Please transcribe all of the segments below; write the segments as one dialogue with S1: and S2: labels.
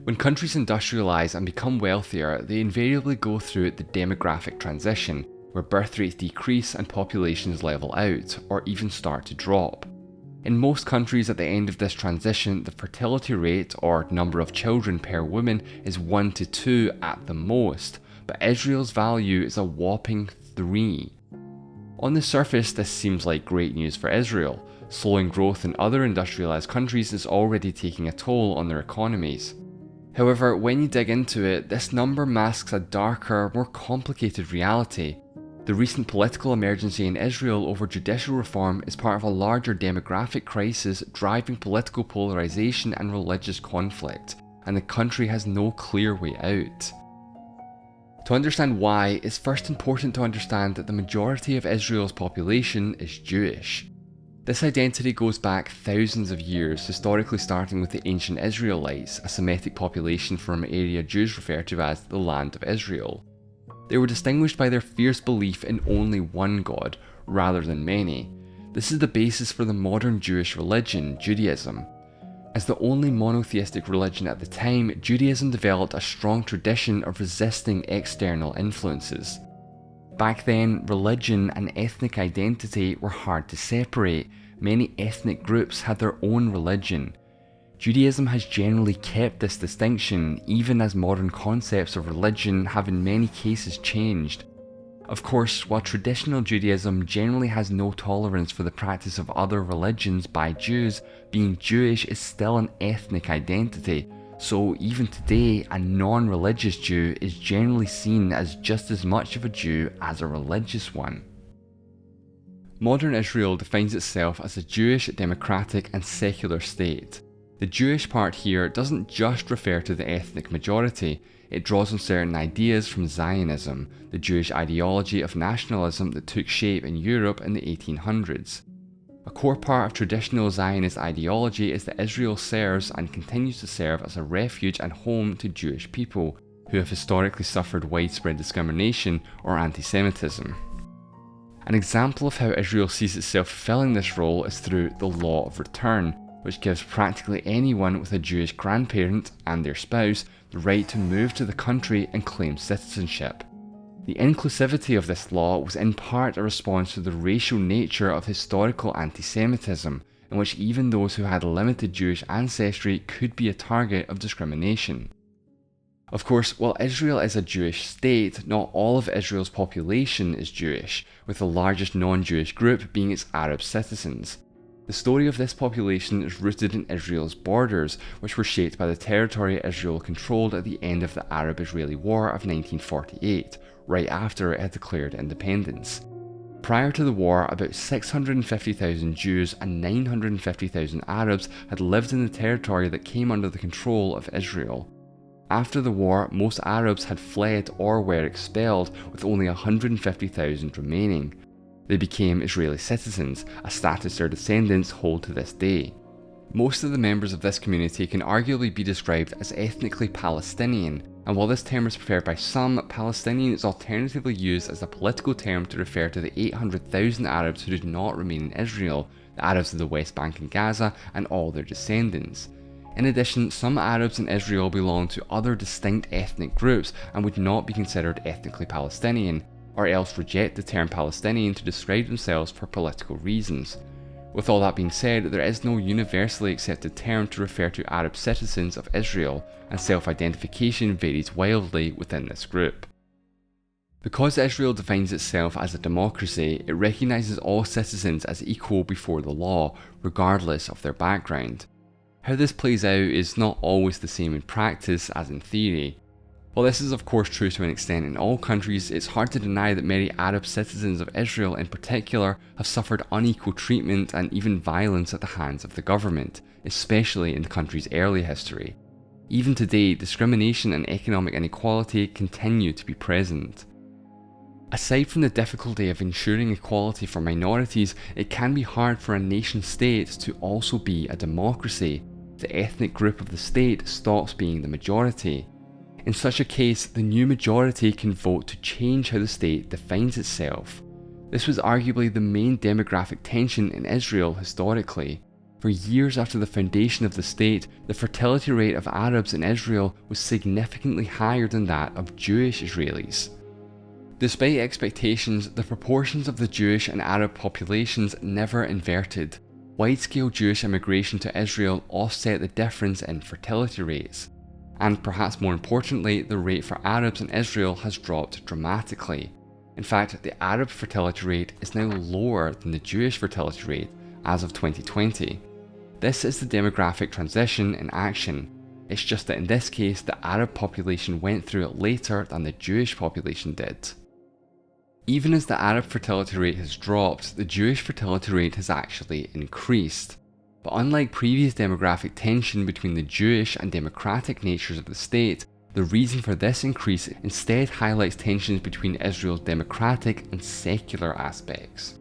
S1: When countries industrialise and become wealthier, they invariably go through the demographic transition, where birth rates decrease and populations level out, or even start to drop. In most countries at the end of this transition, the fertility rate, or number of children per woman, is 1 to 2 at the most, but Israel's value is a whopping 3. On the surface, this seems like great news for Israel. Slowing growth in other industrialised countries is already taking a toll on their economies. However, when you dig into it, this number masks a darker, more complicated reality. The recent political emergency in Israel over judicial reform is part of a larger demographic crisis driving political polarisation and religious conflict, and the country has no clear way out. To understand why, it's first important to understand that the majority of Israel's population is Jewish. This identity goes back thousands of years, historically starting with the ancient Israelites, a Semitic population from an area Jews refer to as the Land of Israel. They were distinguished by their fierce belief in only one God, rather than many. This is the basis for the modern Jewish religion, Judaism. As the only monotheistic religion at the time, Judaism developed a strong tradition of resisting external influences. Back then, religion and ethnic identity were hard to separate. Many ethnic groups had their own religion. Judaism has generally kept this distinction, even as modern concepts of religion have in many cases changed. Of course, while traditional Judaism generally has no tolerance for the practice of other religions by Jews, being Jewish is still an ethnic identity, so even today, a non-religious Jew is generally seen as just as much of a Jew as a religious one. Modern Israel defines itself as a Jewish, democratic and secular state. The Jewish part here doesn't just refer to the ethnic majority, it draws on certain ideas from Zionism, the Jewish ideology of nationalism that took shape in Europe in the 1800s. A core part of traditional Zionist ideology is that Israel serves and continues to serve as a refuge and home to Jewish people, who have historically suffered widespread discrimination or anti-Semitism. An example of how Israel sees itself fulfilling this role is through the law of return, which gives practically anyone with a Jewish grandparent and their spouse the right to move to the country and claim citizenship. The inclusivity of this law was in part a response to the racial nature of historical anti-Semitism, in which even those who had limited Jewish ancestry could be a target of discrimination. Of course, while Israel is a Jewish state, not all of Israel's population is Jewish, with the largest non-Jewish group being its Arab citizens. The story of this population is rooted in Israel's borders, which were shaped by the territory Israel controlled at the end of the Arab-Israeli War of 1948, right after it had declared independence. Prior to the war, about 650,000 Jews and 950,000 Arabs had lived in the territory that came under the control of Israel. After the war, most Arabs had fled or were expelled, with only 150,000 remaining. They became Israeli citizens, a status their descendants hold to this day. Most of the members of this community can arguably be described as ethnically Palestinian, and while this term is preferred by some, Palestinian is alternatively used as a political term to refer to the 800,000 Arabs who did not remain in Israel, the Arabs of the West Bank and Gaza, and all their descendants. In addition, some Arabs in Israel belong to other distinct ethnic groups and would not be considered ethnically Palestinian, or else reject the term Palestinian to describe themselves for political reasons. With all that being said, there is no universally accepted term to refer to Arab citizens of Israel, and self-identification varies wildly within this group. Because Israel defines itself as a democracy, it recognises all citizens as equal before the law, regardless of their background. How this plays out is not always the same in practice as in theory. While this is of course true to an extent in all countries, it's hard to deny that many Arab citizens of Israel in particular have suffered unequal treatment and even violence at the hands of the government, especially in the country's early history. Even today, discrimination and economic inequality continue to be present. Aside from the difficulty of ensuring equality for minorities, it can be hard for a nation state to also be a democracy. The ethnic group of the state stops being the majority. In such a case, the new majority can vote to change how the state defines itself. This was arguably the main demographic tension in Israel historically. For years after the foundation of the state, the fertility rate of Arabs in Israel was significantly higher than that of Jewish Israelis. Despite expectations, the proportions of the Jewish and Arab populations never inverted. Wide-scale Jewish immigration to Israel offset the difference in fertility rates. And perhaps more importantly, the rate for Arabs in Israel has dropped dramatically. In fact, the Arab fertility rate is now lower than the Jewish fertility rate as of 2020. This is the demographic transition in action. It's just that in this case, the Arab population went through it later than the Jewish population did. Even as the Arab fertility rate has dropped, the Jewish fertility rate has actually increased. But unlike previous demographic tension between the Jewish and democratic natures of the state, the reason for this increase instead highlights tensions between Israel's democratic and secular aspects.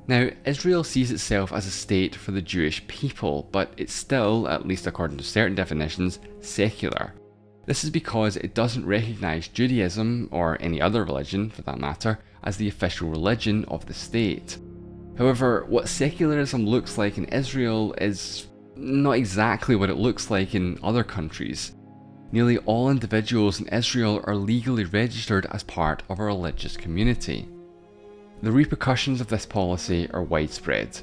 S1: Now, Israel sees itself as a state for the Jewish people, but it's still, at least according to certain definitions, secular. This is because it doesn't recognize Judaism, or any other religion for that matter, as the official religion of the state. However, what secularism looks like in Israel is not exactly what it looks like in other countries. Nearly all individuals in Israel are legally registered as part of a religious community. The repercussions of this policy are widespread.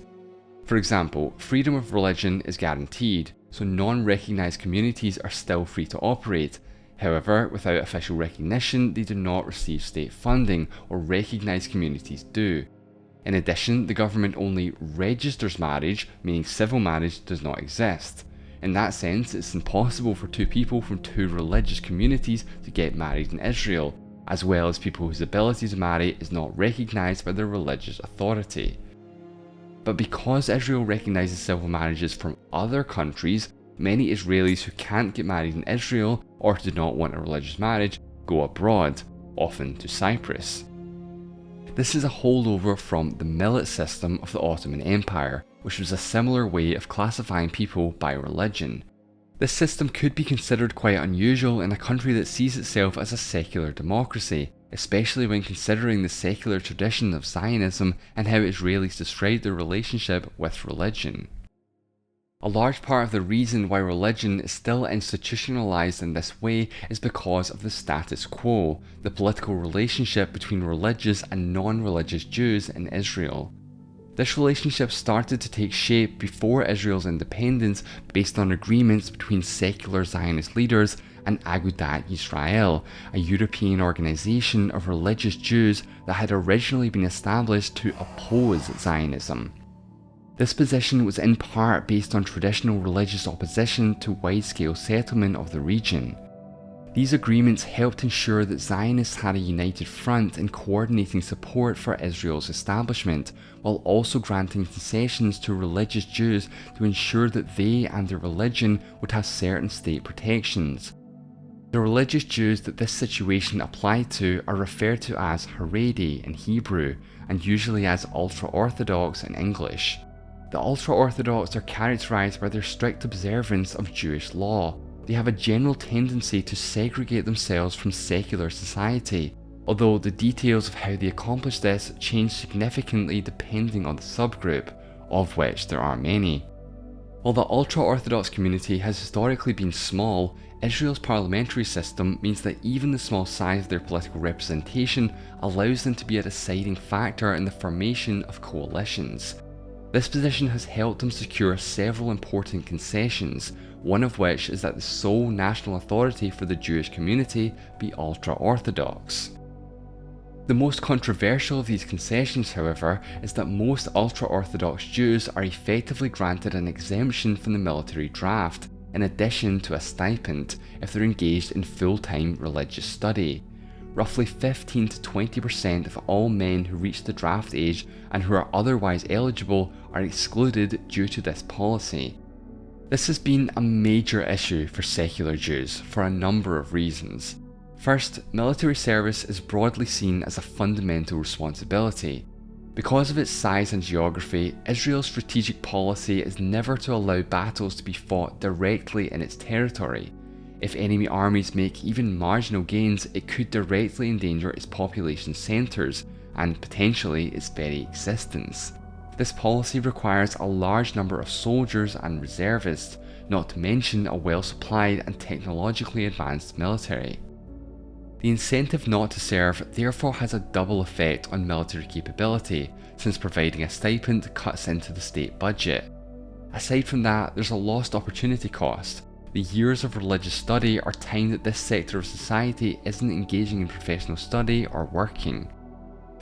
S1: For example, freedom of religion is guaranteed, so non-recognised communities are still free to operate. However, without official recognition, they do not receive state funding, or recognised communities do. In addition, the government only registers marriage, meaning civil marriage does not exist. In that sense, it's impossible for two people from two religious communities to get married in Israel, as well as people whose ability to marry is not recognised by their religious authority. But because Israel recognises civil marriages from other countries, many Israelis who can't get married in Israel or do not want a religious marriage go abroad, often to Cyprus. This is a holdover from the millet system of the Ottoman Empire, which was a similar way of classifying people by religion. This system could be considered quite unusual in a country that sees itself as a secular democracy, especially when considering the secular tradition of Zionism and how Israelis describe their relationship with religion. A large part of the reason why religion is still institutionalized in this way is because of the status quo, the political relationship between religious and non-religious Jews in Israel. This relationship started to take shape before Israel's independence based on agreements between secular Zionist leaders and Agudat Yisrael, a European organization of religious Jews that had originally been established to oppose Zionism. This position was in part based on traditional religious opposition to wide-scale settlement of the region. These agreements helped ensure that Zionists had a united front in coordinating support for Israel's establishment, while also granting concessions to religious Jews to ensure that they and their religion would have certain state protections. The religious Jews that this situation applied to are referred to as Haredi in Hebrew, and usually as ultra-Orthodox in English. The ultra-Orthodox are characterized by their strict observance of Jewish law. They have a general tendency to segregate themselves from secular society, although the details of how they accomplish this change significantly depending on the subgroup, of which there are many. While the ultra-Orthodox community has historically been small, Israel's parliamentary system means that even the small size of their political representation allows them to be a deciding factor in the formation of coalitions. This position has helped them secure several important concessions, one of which is that the sole national authority for the Jewish community be ultra-Orthodox. The most controversial of these concessions, however, is that most ultra-Orthodox Jews are effectively granted an exemption from the military draft, in addition to a stipend, if they're engaged in full-time religious study. Roughly 15 to 20% of all men who reach the draft age and who are otherwise eligible are excluded due to this policy. This has been a major issue for secular Jews for a number of reasons. First, military service is broadly seen as a fundamental responsibility. Because of its size and geography, Israel's strategic policy is never to allow battles to be fought directly in its territory. If enemy armies make even marginal gains, it could directly endanger its population centres, and potentially its very existence. This policy requires a large number of soldiers and reservists, not to mention a well-supplied and technologically advanced military. The incentive not to serve therefore has a double effect on military capability, since providing a stipend cuts into the state budget. Aside from that, there's a lost opportunity cost. The years of religious study are time that this sector of society isn't engaging in professional study or working.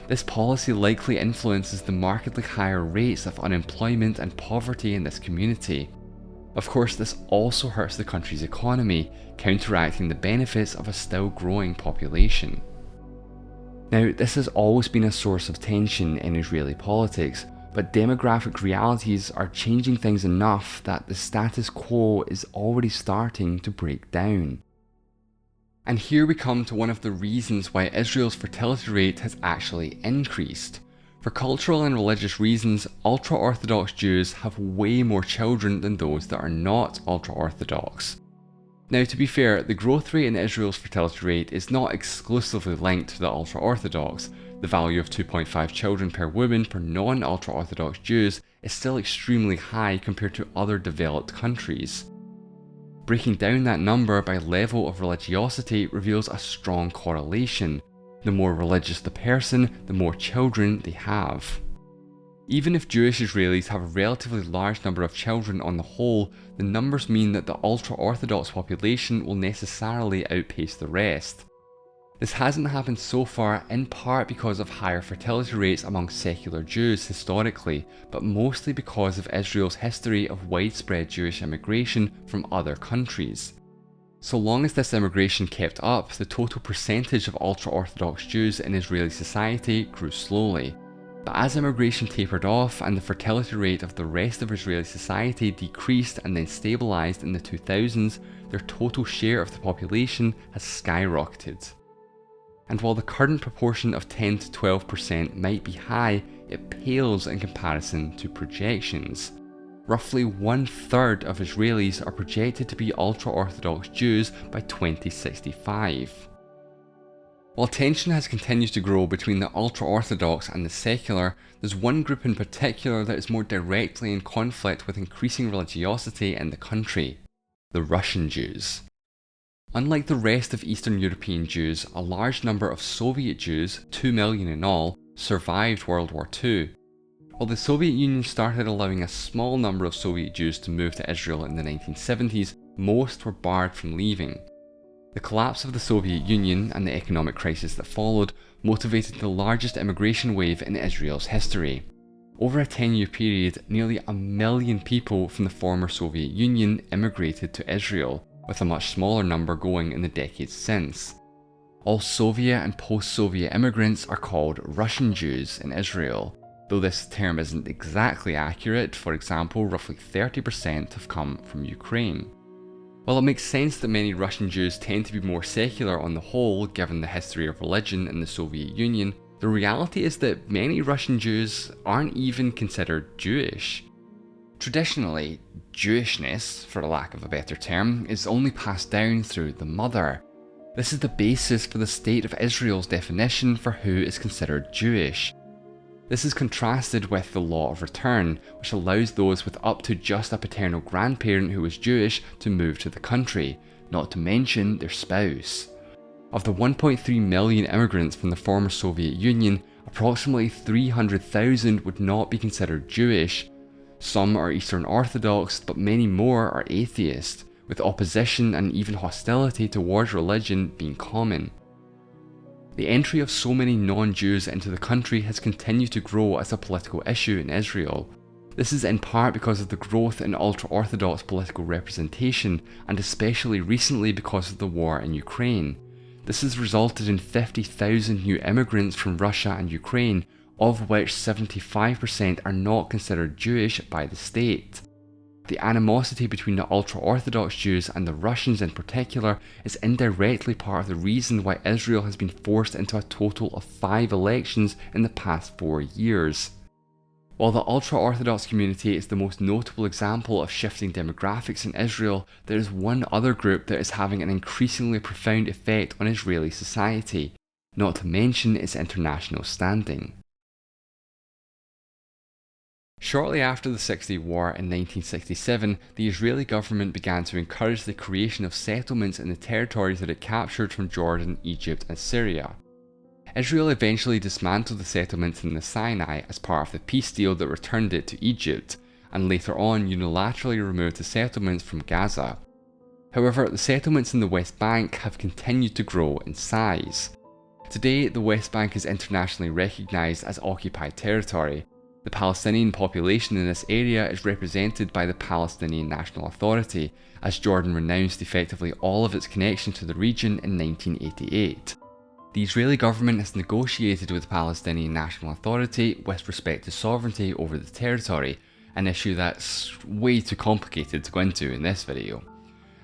S1: This policy likely influences the markedly higher rates of unemployment and poverty in this community. Of course, this also hurts the country's economy, counteracting the benefits of a still growing population. Now, this has always been a source of tension in Israeli politics, but demographic realities are changing things enough that the status quo is already starting to break down. And here we come to one of the reasons why Israel's fertility rate has actually increased. For cultural and religious reasons, ultra-Orthodox Jews have way more children than those that are not ultra-Orthodox. Now, to be fair, the growth rate in Israel's fertility rate is not exclusively linked to the ultra-Orthodox. The value of 2.5 children per woman for non-ultra-Orthodox Jews is still extremely high compared to other developed countries. Breaking down that number by level of religiosity reveals a strong correlation. The more religious the person, the more children they have. Even if Jewish Israelis have a relatively large number of children on the whole, the numbers mean that the ultra-Orthodox population will necessarily outpace the rest. This hasn't happened so far in part because of higher fertility rates among secular Jews historically, but mostly because of Israel's history of widespread Jewish immigration from other countries. So long as this immigration kept up, the total percentage of ultra-Orthodox Jews in Israeli society grew slowly. But as immigration tapered off and the fertility rate of the rest of Israeli society decreased and then stabilised in the 2000s, their total share of the population has skyrocketed. And while the current proportion of 10 to 12% might be high, it pales in comparison to projections. Roughly 1/3 of Israelis are projected to be ultra-Orthodox Jews by 2065. While tension has continued to grow between the ultra-Orthodox and the secular, there's one group in particular that is more directly in conflict with increasing religiosity in the country: the Russian Jews. Unlike the rest of Eastern European Jews, a large number of Soviet Jews, 2 million in all, survived World War II. While the Soviet Union started allowing a small number of Soviet Jews to move to Israel in the 1970s, most were barred from leaving. The collapse of the Soviet Union and the economic crisis that followed motivated the largest immigration wave in Israel's history. Over a 10-year period, nearly 1 million people from the former Soviet Union immigrated to Israel, with a much smaller number going in the decades since. All Soviet and post-Soviet immigrants are called Russian Jews in Israel, though this term isn't exactly accurate. For example, roughly 30% have come from Ukraine. While it makes sense that many Russian Jews tend to be more secular on the whole, given the history of religion in the Soviet Union, the reality is that many Russian Jews aren't even considered Jewish. Traditionally, Jewishness, for lack of a better term, is only passed down through the mother. This is the basis for the State of Israel's definition for who is considered Jewish. This is contrasted with the law of return, which allows those with up to just a paternal grandparent who is Jewish to move to the country, not to mention their spouse. Of the 1.3 million immigrants from the former Soviet Union, approximately 300,000 would not be considered Jewish. Some are Eastern Orthodox, but many more are atheist, with opposition and even hostility towards religion being common. The entry of so many non-Jews into the country has continued to grow as a political issue in Israel. This is in part because of the growth in ultra-Orthodox political representation, and especially recently because of the war in Ukraine. This has resulted in 50,000 new immigrants from Russia and Ukraine, of which 75% are not considered Jewish by the state. The animosity between the ultra-Orthodox Jews and the Russians in particular is indirectly part of the reason why Israel has been forced into a total of 5 elections in the past 4 years. While the ultra-Orthodox community is the most notable example of shifting demographics in Israel, there is one other group that is having an increasingly profound effect on Israeli society, not to mention its international standing. Shortly after the 6-Day War in 1967, the Israeli government began to encourage the creation of settlements in the territories that it captured from Jordan, Egypt, and Syria. Israel eventually dismantled the settlements in the Sinai as part of the peace deal that returned it to Egypt, and later on unilaterally removed the settlements from Gaza. However, the settlements in the West Bank have continued to grow in size. Today, the West Bank is internationally recognised as occupied territory. The Palestinian population in this area is represented by the Palestinian National Authority, as Jordan renounced effectively all of its connection to the region in 1988. The Israeli government has negotiated with the Palestinian National Authority with respect to sovereignty over the territory, an issue that's way too complicated to go into in this video.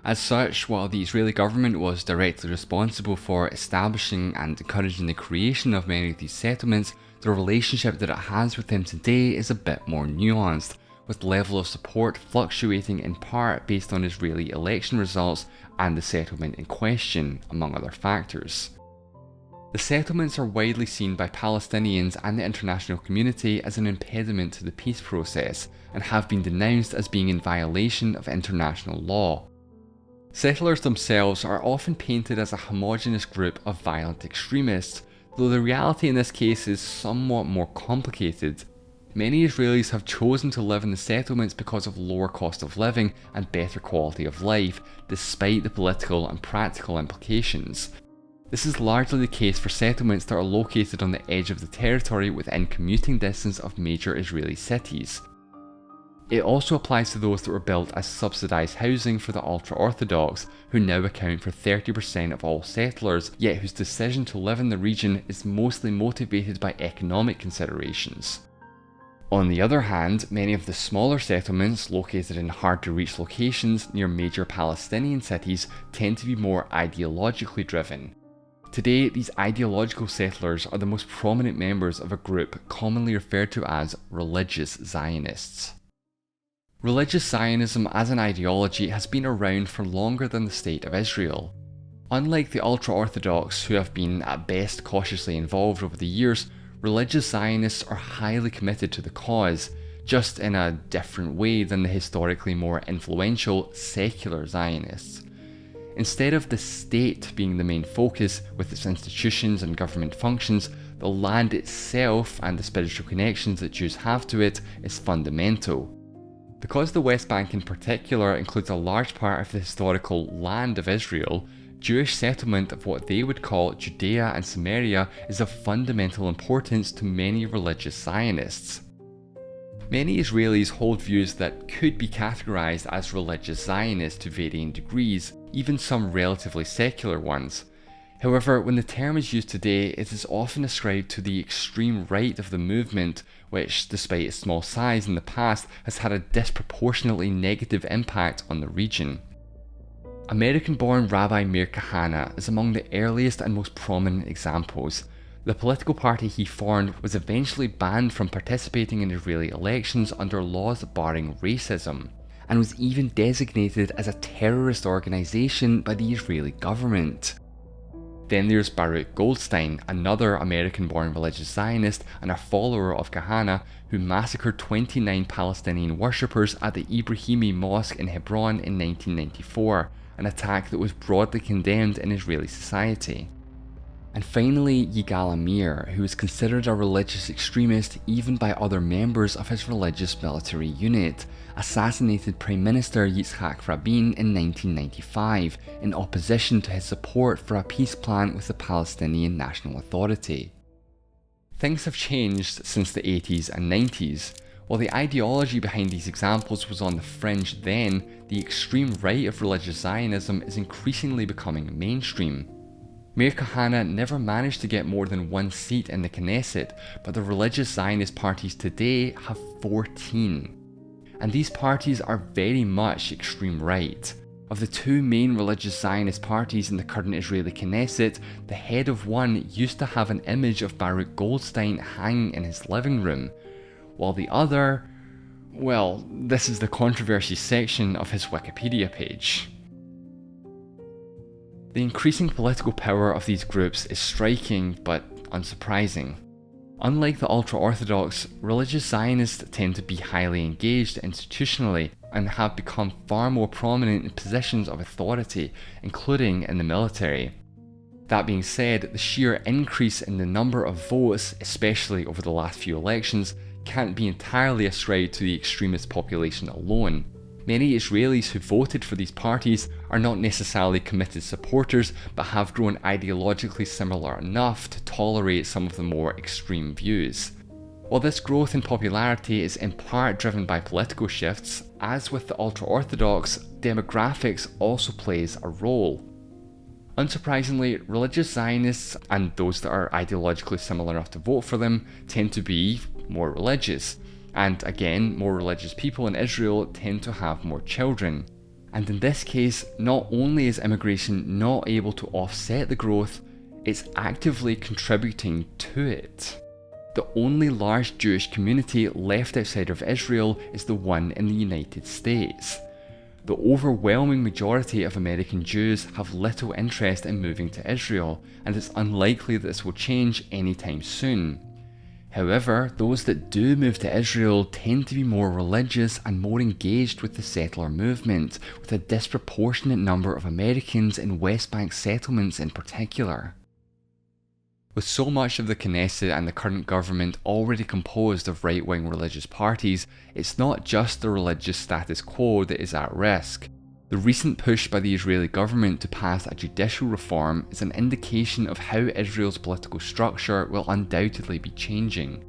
S1: As such, while the Israeli government was directly responsible for establishing and encouraging the creation of many of these settlements, the relationship that it has with them today is a bit more nuanced, with the level of support fluctuating in part based on Israeli election results and the settlement in question, among other factors. The settlements are widely seen by Palestinians and the international community as an impediment to the peace process, and have been denounced as being in violation of international law. Settlers themselves are often painted as a homogeneous group of violent extremists, though the reality in this case is somewhat more complicated. Many Israelis have chosen to live in the settlements because of lower cost of living and better quality of life, despite the political and practical implications. This is largely the case for settlements that are located on the edge of the territory within commuting distance of major Israeli cities. It also applies to those that were built as subsidised housing for the ultra-Orthodox, who now account for 30% of all settlers, yet whose decision to live in the region is mostly motivated by economic considerations. On the other hand, many of the smaller settlements located in hard-to-reach locations near major Palestinian cities tend to be more ideologically driven. Today, these ideological settlers are the most prominent members of a group commonly referred to as religious Zionists. Religious Zionism as an ideology has been around for longer than the State of Israel. Unlike the ultra-Orthodox, who have been at best cautiously involved over the years, religious Zionists are highly committed to the cause, just in a different way than the historically more influential secular Zionists. Instead of the state being the main focus with its institutions and government functions, the land itself and the spiritual connections that Jews have to it is fundamental. Because the West Bank in particular includes a large part of the historical land of Israel, Jewish settlement of what they would call Judea and Samaria is of fundamental importance to many religious Zionists. Many Israelis hold views that could be categorized as religious Zionist to varying degrees, even some relatively secular ones. However, when the term is used today, it is often ascribed to the extreme right of the movement, which, despite its small size in the past, has had a disproportionately negative impact on the region. American-born Rabbi Meir Kahane is among the earliest and most prominent examples. The political party he formed was eventually banned from participating in Israeli elections under laws barring racism, and was even designated as a terrorist organization by the Israeli government. Then there's Baruch Goldstein, another American-born religious Zionist and a follower of Kahane, who massacred 29 Palestinian worshippers at the Ibrahimi Mosque in Hebron in 1994, an attack that was broadly condemned in Israeli society. And finally, Yigal Amir, who is considered a religious extremist even by other members of his religious military unit, assassinated Prime Minister Yitzhak Rabin in 1995 in opposition to his support for a peace plan with the Palestinian National Authority. Things have changed since the 80s and 90s. While the ideology behind these examples was on the fringe then, the extreme right of religious Zionism is increasingly becoming mainstream. Meir Kahane never managed to get more than one seat in the Knesset, but the religious Zionist parties today have 14. And these parties are very much extreme right. Of the two main religious Zionist parties in the current Israeli Knesset, the head of one used to have an image of Baruch Goldstein hanging in his living room, while the other, well, this is the controversy section of his Wikipedia page. The increasing political power of these groups is striking but unsurprising. Unlike the ultra-Orthodox, religious Zionists tend to be highly engaged institutionally and have become far more prominent in positions of authority, including in the military. That being said, the sheer increase in the number of votes, especially over the last few elections, can't be entirely ascribed to the extremist population alone. Many Israelis who voted for these parties are not necessarily committed supporters, but have grown ideologically similar enough to tolerate some of the more extreme views. While this growth in popularity is in part driven by political shifts, as with the ultra-Orthodox, demographics also plays a role. Unsurprisingly, religious Zionists, and those that are ideologically similar enough to vote for them, tend to be more religious. And again, more religious people in Israel tend to have more children. And in this case, not only is immigration not able to offset the growth, it's actively contributing to it. The only large Jewish community left outside of Israel is the one in the United States. The overwhelming majority of American Jews have little interest in moving to Israel, and it's unlikely that this will change anytime soon. However, those that do move to Israel tend to be more religious and more engaged with the settler movement, with a disproportionate number of Americans in West Bank settlements in particular. With so much of the Knesset and the current government already composed of right-wing religious parties, it's not just the religious status quo that is at risk. The recent push by the Israeli government to pass a judicial reform is an indication of how Israel's political structure will undoubtedly be changing.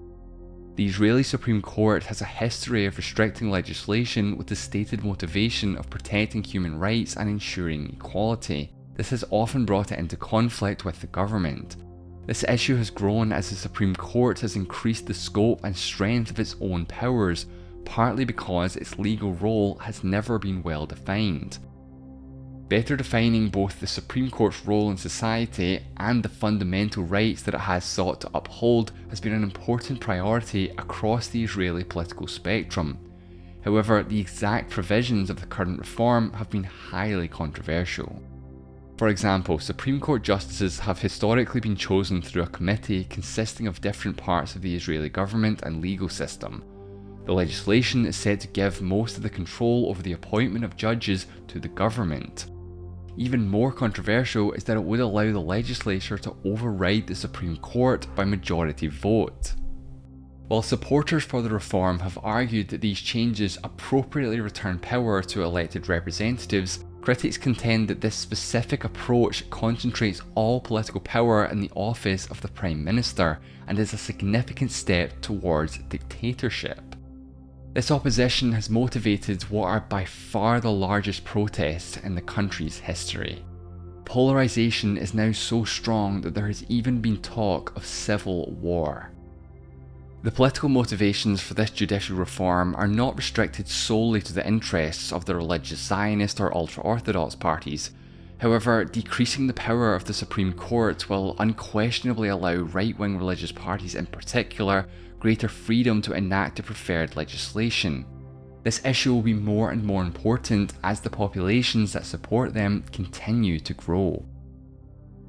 S1: The Israeli Supreme Court has a history of restricting legislation with the stated motivation of protecting human rights and ensuring equality. This has often brought it into conflict with the government. This issue has grown as the Supreme Court has increased the scope and strength of its own powers, partly because its legal role has never been well defined. Better defining both the Supreme Court's role in society and the fundamental rights that it has sought to uphold has been an important priority across the Israeli political spectrum. However, the exact provisions of the current reform have been highly controversial. For example, Supreme Court justices have historically been chosen through a committee consisting of different parts of the Israeli government and legal system. The legislation is said to give most of the control over the appointment of judges to the government. Even more controversial is that it would allow the legislature to override the Supreme Court by majority vote. While supporters for the reform have argued that these changes appropriately return power to elected representatives, critics contend that this specific approach concentrates all political power in the office of the Prime Minister and is a significant step towards dictatorship. This opposition has motivated what are by far the largest protests in the country's history. Polarization is now so strong that there has even been talk of civil war. The political motivations for this judicial reform are not restricted solely to the interests of the religious Zionist or ultra-Orthodox parties. However, decreasing the power of the Supreme Court will unquestionably allow right-wing religious parties in particular greater freedom to enact their preferred legislation. This issue will be more and more important as the populations that support them continue to grow.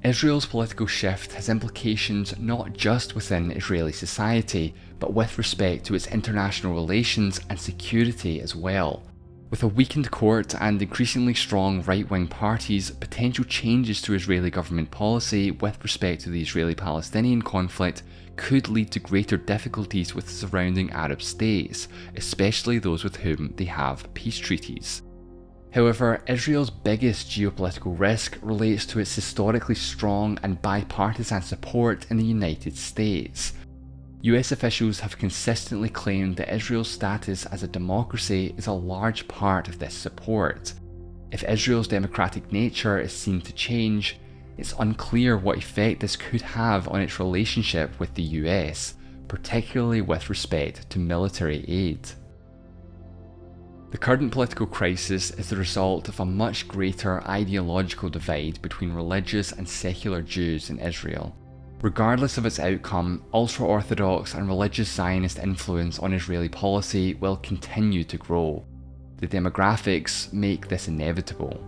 S1: Israel's political shift has implications not just within Israeli society, but with respect to its international relations and security as well. With a weakened court and increasingly strong right-wing parties, potential changes to Israeli government policy with respect to the Israeli-Palestinian conflict could lead to greater difficulties with surrounding Arab states, especially those with whom they have peace treaties. However, Israel's biggest geopolitical risk relates to its historically strong and bipartisan support in the United States. US officials have consistently claimed that Israel's status as a democracy is a large part of this support. If Israel's democratic nature is seen to change, it's unclear what effect this could have on its relationship with the US, particularly with respect to military aid. The current political crisis is the result of a much greater ideological divide between religious and secular Jews in Israel. Regardless of its outcome, ultra-Orthodox and religious Zionist influence on Israeli policy will continue to grow. The demographics make this inevitable.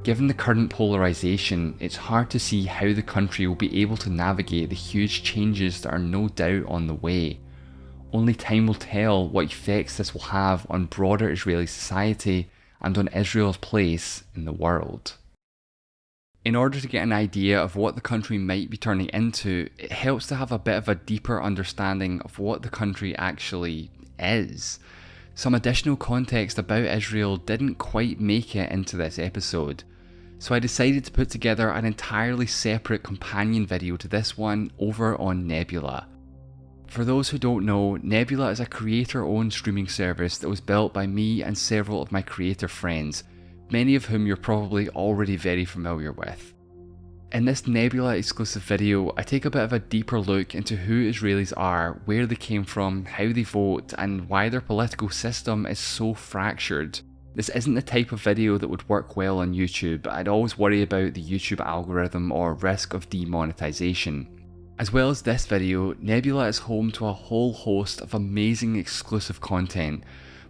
S1: Given the current polarisation, it's hard to see how the country will be able to navigate the huge changes that are no doubt on the way. Only time will tell what effects this will have on broader Israeli society and on Israel's place in the world. In order to get an idea of what the country might be turning into, it helps to have a bit of a deeper understanding of what the country actually is. Some additional context about Israel didn't quite make it into this episode, so I decided to put together an entirely separate companion video to this one over on Nebula. For those who don't know, Nebula is a creator-owned streaming service that was built by me and several of my creator friends, many of whom you're probably already very familiar with. In this Nebula exclusive video, I take a bit of a deeper look into who Israelis are, where they came from, how they vote, and why their political system is so fractured. This isn't the type of video that would work well on YouTube. I'd always worry about the YouTube algorithm or risk of demonetization. As well as this video, Nebula is home to a whole host of amazing exclusive content.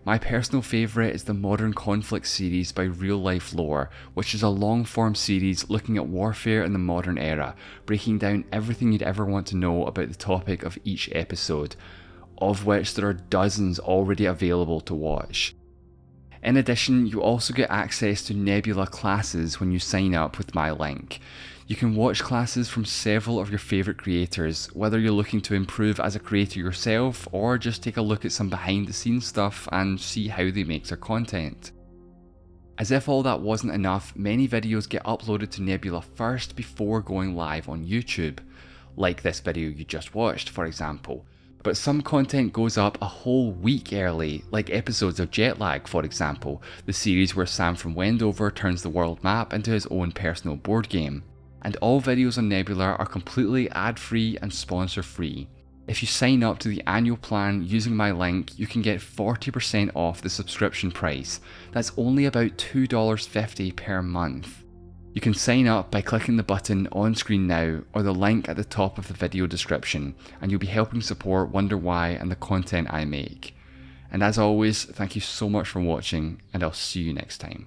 S1: My personal favourite is the Modern Conflict series by Real Life Lore, which is a long form series looking at warfare in the modern era, breaking down everything you'd ever want to know about the topic of each episode, of which there are dozens already available to watch. In addition, you also get access to Nebula classes when you sign up with my link. You can watch classes from several of your favourite creators, whether you're looking to improve as a creator yourself or just take a look at some behind the scenes stuff and see how they make their content. As if all that wasn't enough, many videos get uploaded to Nebula first before going live on YouTube, like this video you just watched for example. But some content goes up a whole week early, like episodes of Jetlag for example, the series where Sam from Wendover turns the world map into his own personal board game. And all videos on Nebula are completely ad-free and sponsor-free. If you sign up to the annual plan using my link, you can get 40% off the subscription price. That's only about $2.50 per month. You can sign up by clicking the button on screen now or the link at the top of the video description, and you'll be helping support Wonder Why and the content I make. And as always, thank you so much for watching, and I'll see you next time.